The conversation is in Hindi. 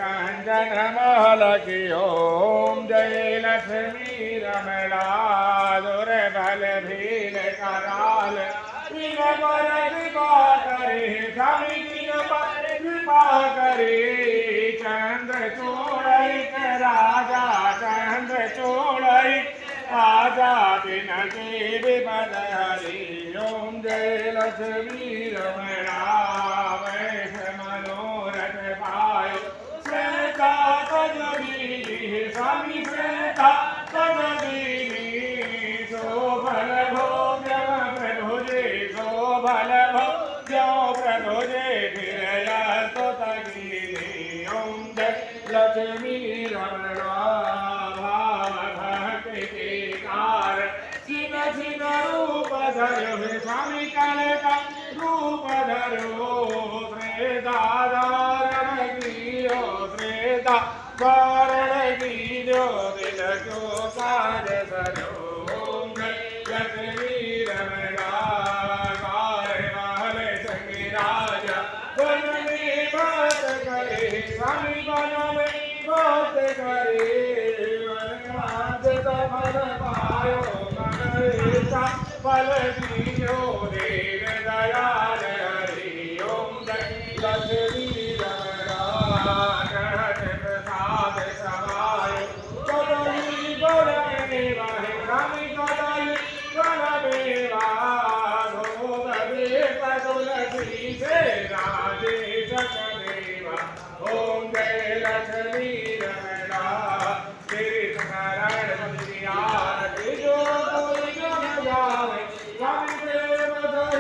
कंचन महल की ओम जय लक्ष्मी रमला दुर भल भील कराल तीन पर कृपा करे स्वामी तीन पर कृपा करे चंद्र चूड़ित राजा चंद्र चूड़ित राजा दिन के विपद हरि ओम जय लक्ष्मी रमणा वैश मनोरथ पाय श्वेता तजदीनी स्वामी श्वेता तजदीनी शोभल भोग्य प्रभुजे शोभल भोग्य प्रभुजे फिरया तो तगीनी ओम जय लक्ष्मी रमणा छिन रूप धरो स्वामी कनका रूप धरो श्रेता धारण गिरो श्रेता धारण गिरो दिल को साज धरो ओम लक्ष्मी रमणा गाय वाले संगी राजा वन में बात करे स्वामी वन में बात करे फल पायो फल दीजो देव दयाल हरि ओम जय लक्ष्मी रमणा गणत प्रसाद समाय कदली गोरमे वाहे रामी कदली गोरमे वा भोग वे तुलसी से